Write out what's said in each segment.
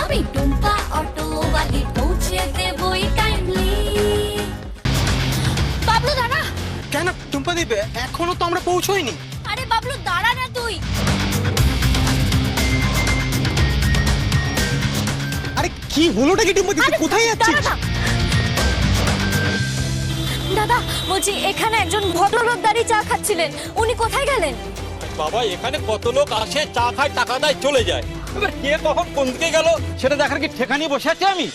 আমি টুম্পা অটোওয়ালি পৌঁছে দেবই কাইন্ডলি। বাবলু দাঁড়া। কেন টুম্পা দিবে? এখনো তো আমরা পৌঁছোইনি। আরে বাবলু দাঁড়া না তুই। আরে কি হলোটা কি টুম্পা দিবে? কোথায় যাচ্ছিস? দাদা বলছি এখানে একজন ভদ্রলোক দাঁড়িয়ে চা খাচ্ছিলেন, উনি কোথায় গেলেন? বাবা এখানে কত লোক আসে, চা খায়, টাকা দেয়, চলে যায়। এবার কে কখন কোন দিকে গেল সেটা দেখার কি ঠেকানি বসে আছি আমি?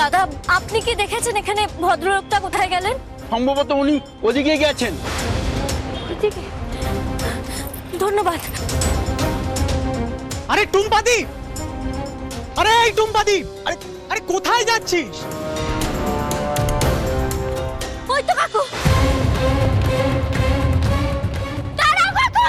দাদা আপনি কি দেখেছেন এখানে ভদ্রলোকটা কোথায় গেলেন? সম্ভবত উনি ওদিকে গেছেন। ওইদিকে। ধন্যবাদ। আরে টুম্পা দি, আরে এই টুম্পা দি, আরে আরে কোথায় যাচ্ছিস? ওই তো কাকু। দাঁড়াও কাকু।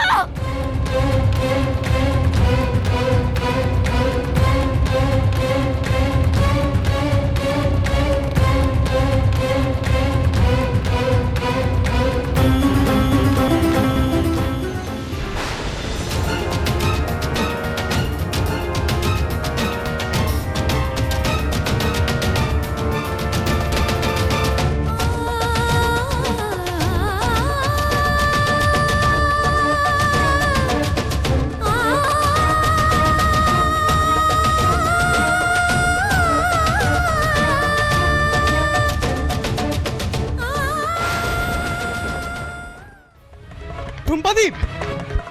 টুম্পাদীপ,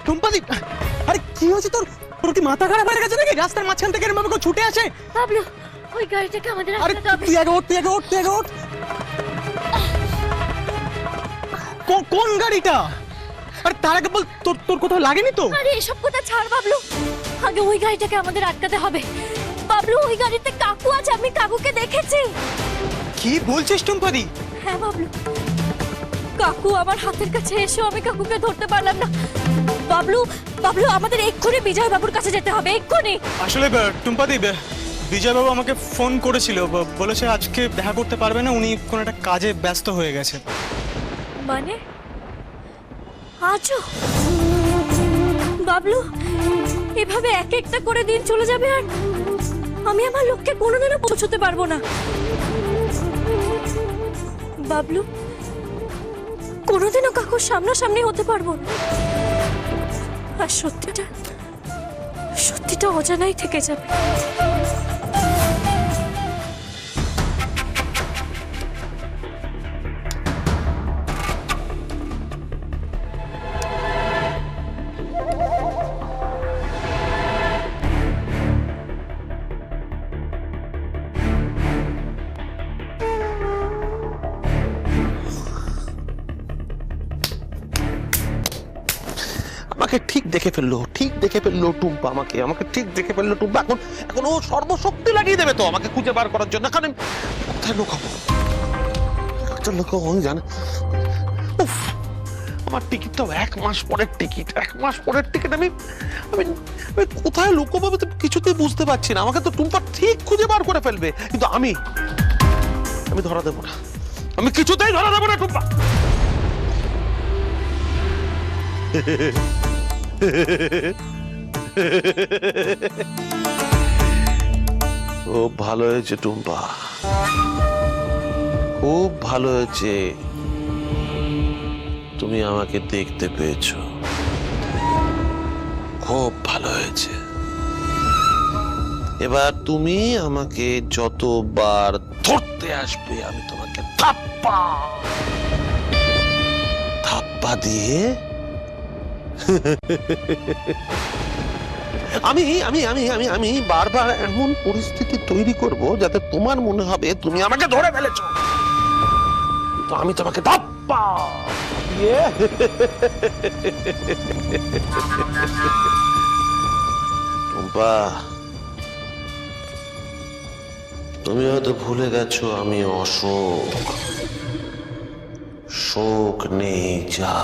টুম্পাদীপ, আরে কি হয়েছে তোর? তোর কি মাথা খারাপ হয়ে গেছে নাকি? রাস্তার মাঝখান থেকে এরকম কেউ ছুটে আসে? বাবলু ওই গাড়িটাকে আমাদের আরে আটকাতে হবে। তুই আগে ওঠ, তুই আগে ওঠ, তুই আগে ওঠ। কোন গাড়িটা? আরে তার আগে বল, তোর তোর কোথাও লাগেনি তো? আরে এসব কথা ছাড় বাবলু, আগে ওই গাড়িটাকে আমাদের আটকাতে হবে। বাবলু ওই গাড়িতে কাকু আছে, আমি কাকুকে দেখেছি। কি বলছিস টুম্পাদি? হ্যাঁ বাবলু, কাকু আমার হাতের কাছে এসেও আমি কাকুকে ধরতে পারলাম না। বাবলু বাবলু আমাদের এক্ষুনি বিজয় বাবুর কাছে যেতে হবে, এক্ষুনি। আসলে টুম্পাদি, বিজয়বাবু আমাকে ফোন করেছিল, বলেছে আজকে দেখা করতে পারবে না, উনি কোন একটা কাজে ব্যস্ত হয়ে গেছে। মানে আজও? বাবলু এভাবে এক একটা করে দিন চলে যাবে আর আমি আমার লক্ষ্যে কোনোদিনও পৌঁছতে পারবো না। বাবলু কোনোদিনও কাকুর সামনাসামনি হতে পারবো না, আর সত্যিটা সত্যিটা অজানাই থেকে যাবে। আমাকে ঠিক দেখে ফেললো, ঠিক দেখে ফেললো টুম্পা, আমাকে আমাকে ঠিক দেখে ফেললো টুম্পা। এখন এখন ও সর্বশক্তি লাগিয়ে দেবে তো আমাকে খুঁজে বার করার জন্য। কারণ কোথায় লুকাবো? একটা লুকাবো আমি জানি। উফ, আমার টিকিটটাও 1 মাস পরের টিকিট, 1 মাস পরের টিকিট। আমি আমি আমি কোথায় লুকাবো আমি তো কিছুতেই বুঝতে পারছি না। আমাকে তো টুম্পা ঠিক খুঁজে বার করে ফেলবে, কিন্তু আমি ধরা দেবো না, আমি কিছুতেই ধরা দেবো না টুম্পা। খুব ভালো হয়েছে টুম্পা, খুব ভালো হয়েছে তুমি আমাকে দেখতে পেয়েছো, খুব ভালো হয়েছে। এবার তুমি আমাকে যতবার ধরতে আসবে আমি তোমাকে থাপ্পা থাপ্পা দিয়ে আমি আমি আমি আমি আমি বারবার এমন পরিস্থিতি তৈরি করব যাতে তোমার মনে হবে তুমি আমাকে ধরে ফেলেছো, তো আমি তোমাকে ধাপ্পা দিয়ে টুম্পা, তুমি হয়তো ভুলে গেছো আমি অশোক, শোক নেই যা।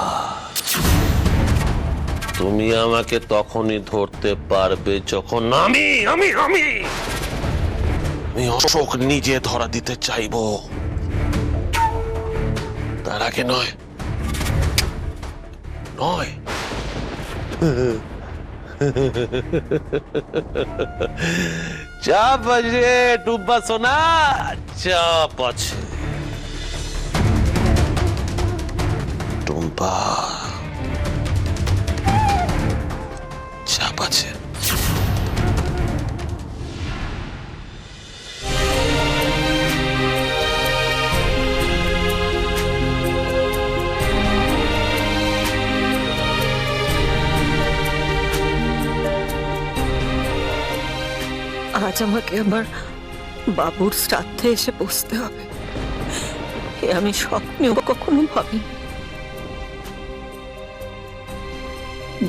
তুমি আমাকে তখনই ধরতে পারবে যখন আমি আমি আমি আমি অশোক নিজে ধরা দিতে চাইবো, তার আগে নয় নয়। চাপ আছে টুম্পা সোনা, চাপ আছে টুম্পা, চাপ আছে। আজ আমাকে আমার বাবুর শ্রাদ্ধে এসে বসতে হবে, এ আমি স্বপ্নেও কখনো ভাবিনি।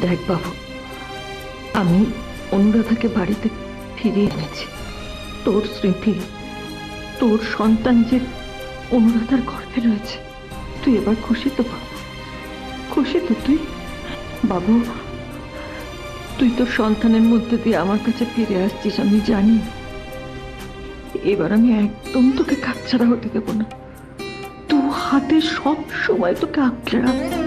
দেখ বাবু, আমি অনুরাধাকে বাড়িতে ফিরিয়ে এনেছি। তোর স্মৃতি, তোর সন্তান যে অনুরাধার গর্ভে রয়েছে, তুই এবার খুশি তো বাবু? খুশি তো তুই? বাবু, তুই তোর সন্তানের মধ্যে দিয়ে আমার কাছে ফিরে আসছিস, আমি জানি। এবার আমি একদম তোকে কাচ্ছাড়া হতে দেবো না। দু হাতে সব সময় তোকে আঁকড়ে রাখবো।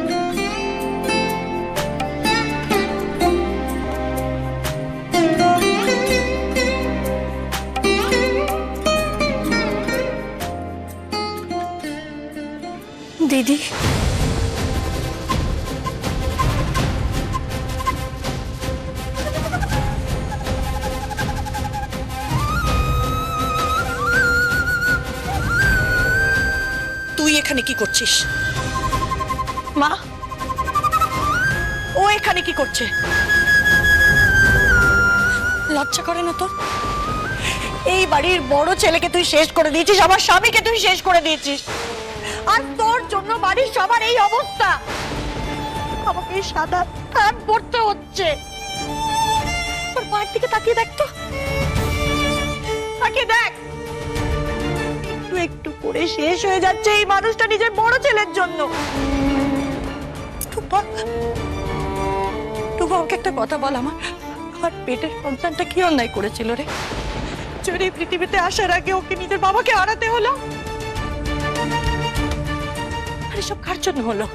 দিদি, তুই এখানে কি করছিস? মা, ও এখানে কি করছে? লজ্জা করে না তোর? এই বাড়ির বড় ছেলেকে তুই শেষ করে দিয়েছিস, আমার স্বামীকে তুই শেষ করে দিয়েছিস, আর তোর জন্য বাড়ির সবার এই অবস্থা। আমাকে সাদা থান পড়তে হচ্ছে। তোর মায়ের দিকে তাকিয়ে দেখ তো, তাকিয়ে দেখ। একটু একটু করে শেষ হয়ে যাচ্ছে এই মানুষটা নিজের বড় ছেলের জন্য। টুপা, আমাকে একটা কথা বল, আমার পেটের সন্তানটা কি অন্যায় করেছিল রে? চুরি পৃথিবীতে আসার আগে ওকে নিজের বাবাকে হারাতে হলো। আর এসব কার জন্য হলো?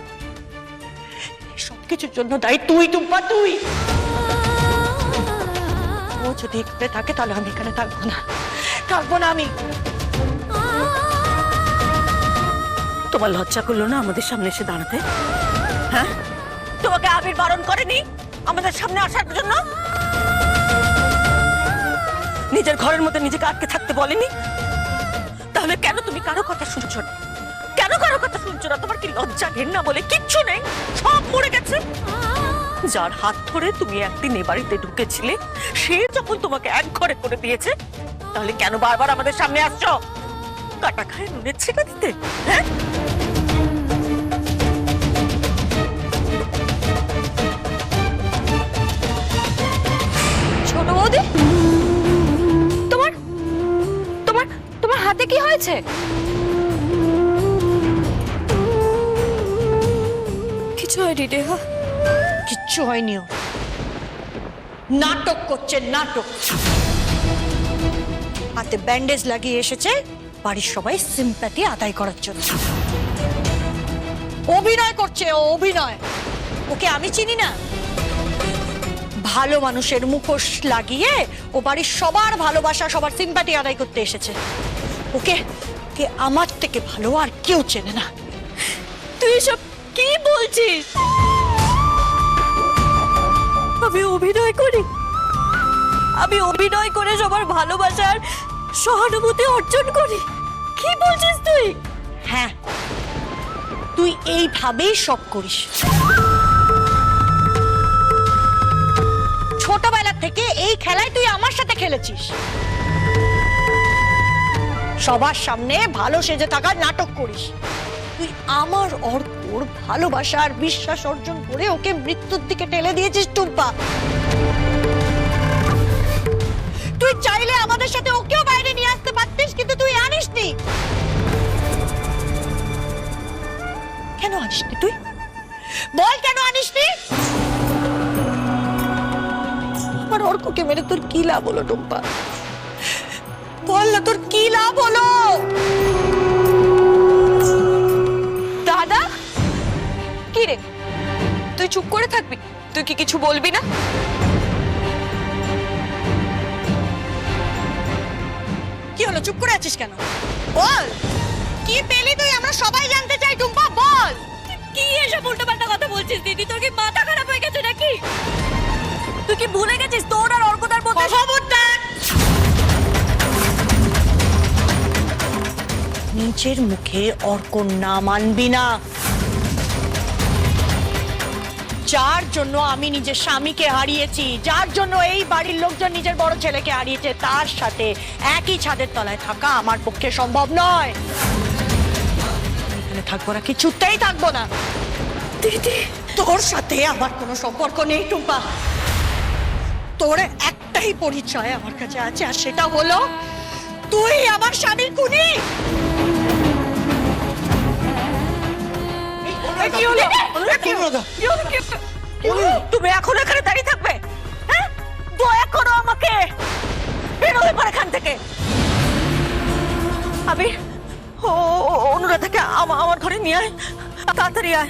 সবকিছুর জন্য দায়ী তুই টুম্পা, তুই। ও যদি এখানে থাকে তাহলে আমি এখানে থাকবো না, থাকবো না আমি। তোমার লজ্জা করলো না আমাদের সামনে এসে দাঁড়াতে? হ্যাঁ, তোমাকে আবির বারণ করেনি আমাদের সামনে আসার জন্য? নিজের ঘরের মধ্যে নিজেকে আটকে থাকতে বলেনি? তাহলে কেন তুমি কারো কথা শুনছো না? কেন কারো কথা শুনছো না? তোমার কি লজ্জা ঘেন্না বলে কিচ্ছু নেই? সব মরে গেছে। যার হাত ধরে তুমি একদিন এ বাড়িতে ঢুকেছিলে, সে যখন তোমাকে এক ঘরে করে দিয়েছে, তাহলে কেন বারবার আমাদের সামনে আসছো? কাটা খায় নুনের ছেঁকা দিতে? হ্যাঁ, ছোট বৌদি, তোমার তোমার তোমার হাতে কি হয়েছে? কিছু হয়নি রেহা। কিচ্ছু হয়নি। নাটক করছে, নাটক। হাতে ব্যান্ডেজ লাগিয়ে এসেছে বাড়ির সবাই সিম্প্যাথি আদায় করার জন্য। অভিনয় করছে ও, অভিনয়। ওকে আমি চিনি না? ভালো মানুষের মুখোশ লাগিয়ে ও বাড়ির সবার ভালোবাসা, সবার সিম্প্যাথি আদায় করতে এসেছে। ওকে আমার থেকে ভালো আর কেউ চেনে না। তুই সব কি বলছিস? আমি অভিনয় করি? আমি অভিনয় করে সবার ভালোবাসার সহানুভূতি অর্জন করি? কি বলছিস তুই? হ্যাঁ, তুই এইভাবেই সব করিস। ছোটবেলা থেকে এই খেলায় তুই আমার সাথে খেলেছিস। সবার সামনে ভালো সেজে থাকার নাটক করিস। তুই আমার অর্কর ভালোবাসা আর বিশ্বাস অর্জন করে ওকে মৃত্যুর দিকে ঠেলে দিয়েছিস টুম্পা। তুই চাইলে আমাদের সাথে ওকেও বাইরে নিয়ে আসতে পারতিস, কিন্তু তুই আনিসনি। কেন আনিসনি তুই? বল, কেন আনিসনি? আমার অর্ককে মেরে তোর কি লাভ হলো টুম্পা? বল না, তোর কি লাভ হলো? দাদা, কি রে, তুই চুপ করে থাকবি? তুই কি কিছু বলবি না? চুপ করে আছিস কেন? বল, কি পেলি তুই? আমরা সবাই জানতে চাই টুম্পা, বল। কি এসব উল্টোপাল্টা কথা বলছিস দিদি? তোর কি মাথা খারাপ হয়ে গেছে নাকি? তুই কি ভুলে গেছিস তোর আর অর্কদার মধ্যে? খবরদার! নিজের মুখে অর্কর নাম আনবি না। যার জন্য আমি নিজের স্বামীকে হারিয়েছি, যার জন্য এই বাড়ির লোকজন নিজের বড় ছেলেকে হারিয়েছে, তার সাথে একই ছাদের তলায় থাকা আমার পক্ষে সম্ভব নয়। এখানে থাকবো না, কিছুতেই থাকবো না। দিদি, তোর সাথে আমার কোনো সম্পর্ক নেই টুম্পা। তোর একটাই পরিচয় আমার কাছে আছে, আর সেটা হলো তুই আমার স্বামীর খুনি। কি হলো? তুমি এখন এখানে দাঁড়িয়ে থাকবে? হ্যাঁ, দয়া করো আমাকে বেরো এবার এখান থেকে। আমি অনুরাধাকে আমার ঘরে নিয়ে আয়, তাড়াতাড়ি আয়।